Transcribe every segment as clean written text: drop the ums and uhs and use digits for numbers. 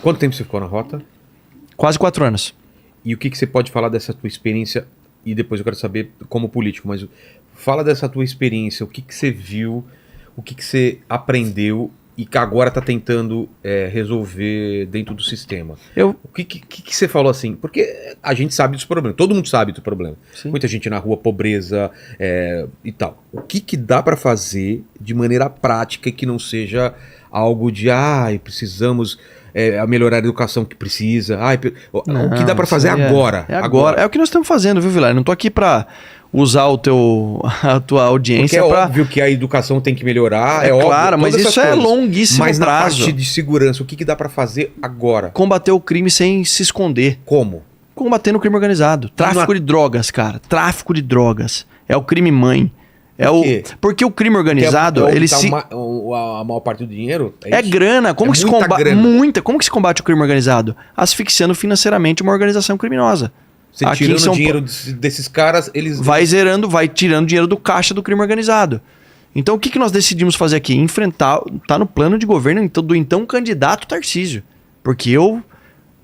Quanto tempo você ficou na rota? Quase 4 anos. E o que você pode falar dessa tua experiência? E depois eu quero saber como político, mas fala dessa tua experiência, o que você viu, o que você aprendeu e que agora está tentando resolver dentro do sistema. O que você falou assim? Porque a gente sabe dos problemas, todo mundo sabe do problema. Sim. Muita gente na rua, pobreza e tal. O que dá para fazer de maneira prática e que não seja algo de precisamos melhorar a educação que precisa. O que dá para fazer agora? Agora. É o que nós estamos fazendo, viu, Vilar? Não estou aqui para usar a tua audiência. Porque é óbvio que a educação tem que melhorar. É óbvio, claro, mas isso é longuíssimo prazo. Mas na parte de segurança, o que dá para fazer agora? Combater o crime sem se esconder. Como? Combatendo o crime organizado. Tráfico de drogas, cara. Tráfico de drogas. É o crime mãe. Porque o crime organizado, ele se... a maior parte do dinheiro é grana. Como que se combate? Como que se combate o crime organizado? Asfixiando financeiramente uma organização criminosa. Você tirando o dinheiro desses caras, eles... Vai tirando dinheiro do caixa do crime organizado. Então o que nós decidimos fazer aqui? Enfrentar, tá no plano de governo do então candidato Tarcísio. Porque eu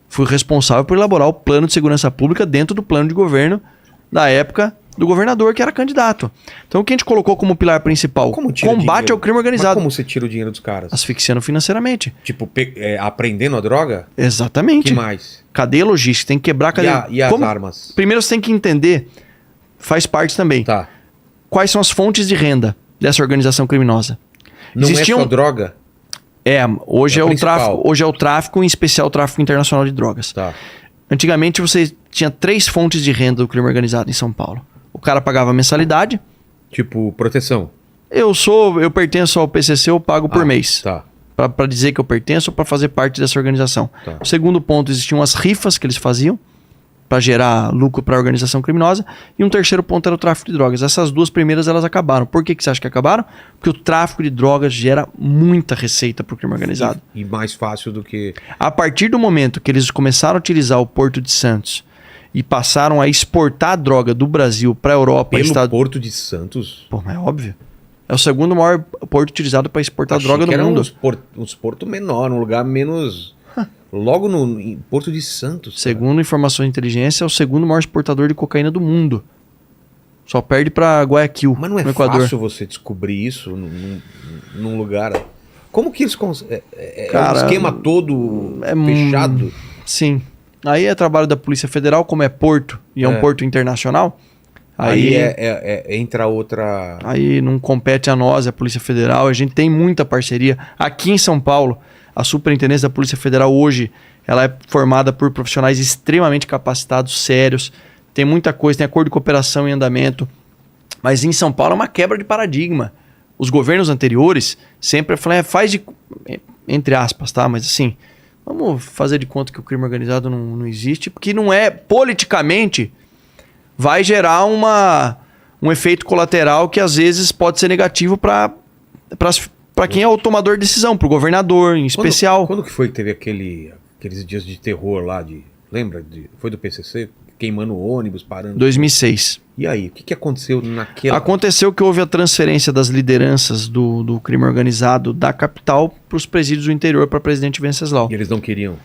fui responsável por elaborar o plano de segurança pública dentro do plano de governo da época do governador que era candidato. Então o que a gente colocou como pilar principal? Combate ao crime organizado. Mas como você tira o dinheiro dos caras? Asfixiando financeiramente. Tipo, aprendendo a droga? Exatamente. Que mais? Cadeia logística, tem que quebrar a cadeia. E as armas? Primeiro você tem que entender, faz parte também, quais são as fontes de renda dessa organização criminosa. Não é só droga? Hoje é o tráfico, em especial o tráfico internacional de drogas. Antigamente você tinha 3 fontes de renda do crime organizado em São Paulo. O cara pagava mensalidade. Tipo, proteção. Eu pertenço ao PCC, eu pago por mês. Para dizer que eu pertenço ou para fazer parte dessa organização. O segundo ponto, existiam as rifas que eles faziam para gerar lucro para a organização criminosa. E um terceiro ponto era o tráfico de drogas. Essas 2 primeiras elas acabaram. Por que você acha que acabaram? Porque o tráfico de drogas gera muita receita para o crime organizado. E mais fácil do que... A partir do momento que eles começaram a utilizar o Porto de Santos e passaram a exportar droga do Brasil para a Europa... Pelo Porto de Santos? Pô, mas é óbvio. É o segundo maior porto utilizado para exportar droga do mundo. Uns portos menores, um lugar menos... Logo no Porto de Santos. Segundo informações de inteligência, é o segundo maior exportador de cocaína do mundo. Só perde para Guayaquil, mas não é no Equador. Fácil você descobrir isso num lugar... Como que eles conseguem? Cara, um esquema todo fechado? Sim. Aí é trabalho da Polícia Federal, como é porto e é um porto internacional. Aí entra outra... Aí não compete a nós, a Polícia Federal. A gente tem muita parceria. Aqui em São Paulo, a Superintendência da Polícia Federal hoje, ela é formada por profissionais extremamente capacitados, sérios. Tem muita coisa, tem acordo de cooperação em andamento. Mas em São Paulo é uma quebra de paradigma. Os governos anteriores sempre falaram, faz de... Entre aspas, tá? Mas assim, vamos fazer de conta que o crime organizado não existe, porque não é, politicamente, vai gerar um efeito colateral que às vezes pode ser negativo para quem é o tomador de decisão, para o governador em especial. Quando que foi que teve aqueles dias de terror lá, lembra? Foi do PCC? Queimando ônibus, parando... 2006. E aí, o que aconteceu naquela... Aconteceu que houve a transferência das lideranças do crime organizado da capital para os presídios do interior para Presidente Venceslau. E eles não queriam?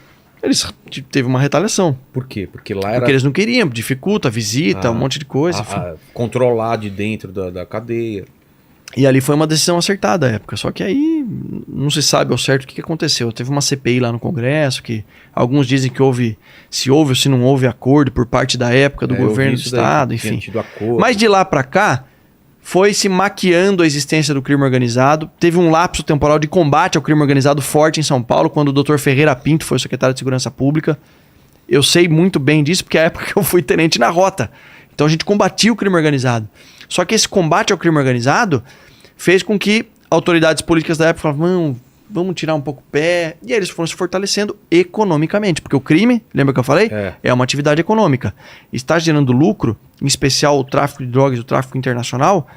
Teve uma retaliação. Por quê? Porque lá era... Porque eles não queriam, dificulta, visita, um monte de coisa. Controlar de dentro da cadeia. E ali foi uma decisão acertada à época. Só que aí não se sabe ao certo o que aconteceu. Teve uma CPI lá no Congresso, que alguns dizem que se houve ou se não houve acordo por parte da época do governo do Estado, enfim. Mas de lá para cá, foi se maquiando a existência do crime organizado. Teve um lapso temporal de combate ao crime organizado forte em São Paulo, quando o Dr. Ferreira Pinto foi secretário de Segurança Pública. Eu sei muito bem disso, porque é a época que eu fui tenente na rota. Então a gente combatia o crime organizado. Só que esse combate ao crime organizado fez com que autoridades políticas da época falavam, vamos tirar um pouco o pé. E aí eles foram se fortalecendo economicamente. Porque o crime, lembra que eu falei? É uma atividade econômica. Está gerando lucro, em especial o tráfico de drogas e o tráfico internacional.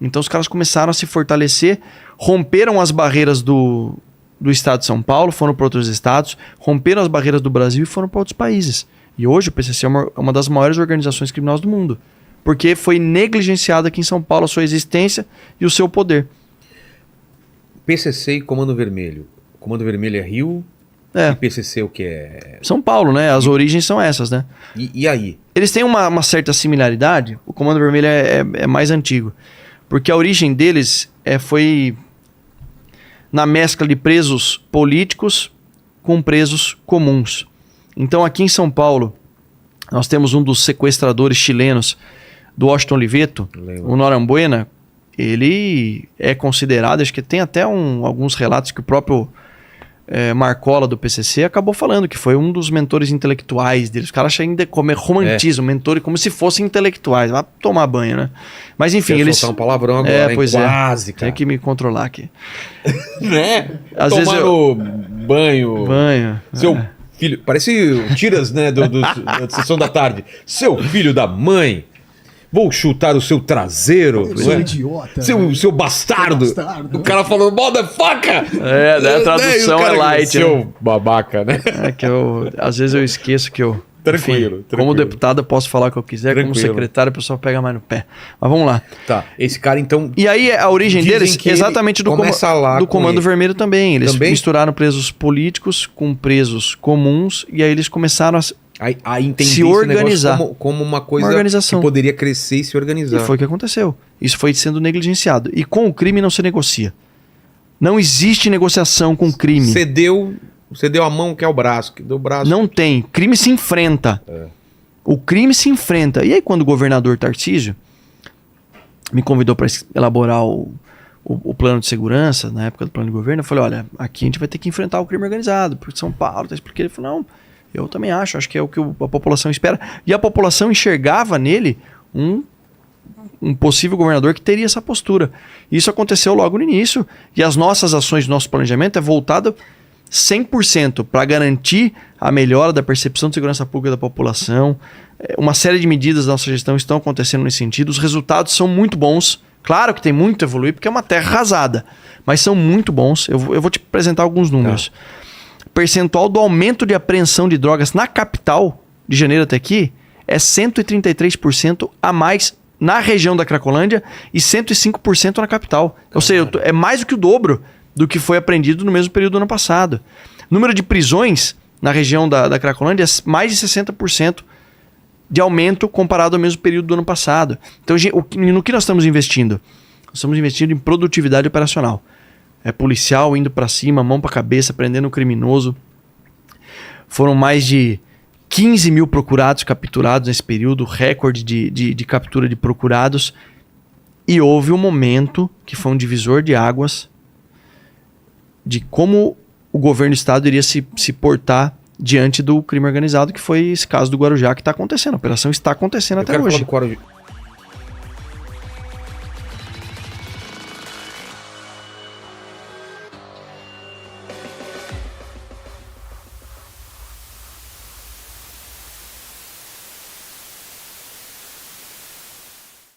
Então os caras começaram a se fortalecer, romperam as barreiras do estado de São Paulo, foram para outros estados, romperam as barreiras do Brasil e foram para outros países. E hoje o PCC é uma das maiores organizações criminosas do mundo. Porque foi negligenciada aqui em São Paulo a sua existência e o seu poder. PCC e Comando Vermelho. Comando Vermelho é Rio? É. E PCC o que é? São Paulo, né? As origens são essas, né? E aí? Eles têm uma certa similaridade. O Comando Vermelho é mais antigo. Porque a origem deles foi na mescla de presos políticos com presos comuns. Então, aqui em São Paulo, nós temos um dos sequestradores chilenos do Washington Oliveto, o Norambuena. Ele é considerado, acho que tem até alguns relatos que o próprio Marcola do PCC acabou falando que foi um dos mentores intelectuais deles. Os caras acham ainda como romantismo, mentor, como se fossem intelectuais. Vai tomar banho, né? Mas enfim, eles... soltar um palavrão agora, pois quase, cara. Tem que me controlar aqui. Né? Às vezes banho. Banho. Seu filho... Parece tiras, né, da sessão da tarde. Seu filho da mãe... Vou chutar o seu traseiro. Seu idiota. Seu bastardo. O cara falando, motherfucker! A tradução é light. Seu babaca, né? É que às vezes eu esqueço que eu... Tranquilo. Como deputado eu posso falar o que eu quiser, Tranquilo. como secretário o pessoal pega mais no pé. Mas vamos lá. Tá, esse cara então... E aí a origem deles exatamente do Comando Vermelho também. Eles misturaram presos políticos com presos comuns e aí eles começaram a entender se organizar como uma coisa organização que poderia crescer e se organizar. E foi o que aconteceu. Isso foi sendo negligenciado. E com o crime não se negocia. Não existe negociação com crime. Cedeu a mão, que é o braço. Que deu o braço. Não tem. Crime se enfrenta. O crime se enfrenta. E aí quando o governador Tarcísio me convidou para elaborar o plano de segurança, na época do plano de governo, eu falei, olha, aqui a gente vai ter que enfrentar o crime organizado, porque São Paulo, porque ele falou, não... Eu também acho que é o que a população espera. E a população enxergava nele um possível governador que teria essa postura. Isso aconteceu logo no início. E as nossas ações, nosso planejamento é voltado 100% para garantir a melhora da percepção de segurança pública da população. Uma série de medidas da nossa gestão estão acontecendo nesse sentido. Os resultados são muito bons. Claro que tem muito a evoluir, porque é uma terra arrasada. Mas são muito bons. Eu vou te apresentar alguns números. Percentual do aumento de apreensão de drogas na capital, de janeiro até aqui, é 133% a mais na região da Cracolândia e 105% na capital. Ou seja, é mais do que o dobro do que foi apreendido no mesmo período do ano passado. Número de prisões na região da Cracolândia é mais de 60% de aumento comparado ao mesmo período do ano passado. Então, no que nós estamos investindo? Nós estamos investindo em produtividade operacional. Policial indo para cima, mão para cabeça, prendendo um criminoso. Foram mais de 15 mil procurados capturados nesse período, recorde de captura de procurados. E houve um momento que foi um divisor de águas de como o governo do estado iria se portar diante do crime organizado, que foi esse caso do Guarujá que está acontecendo. A operação está acontecendo até hoje.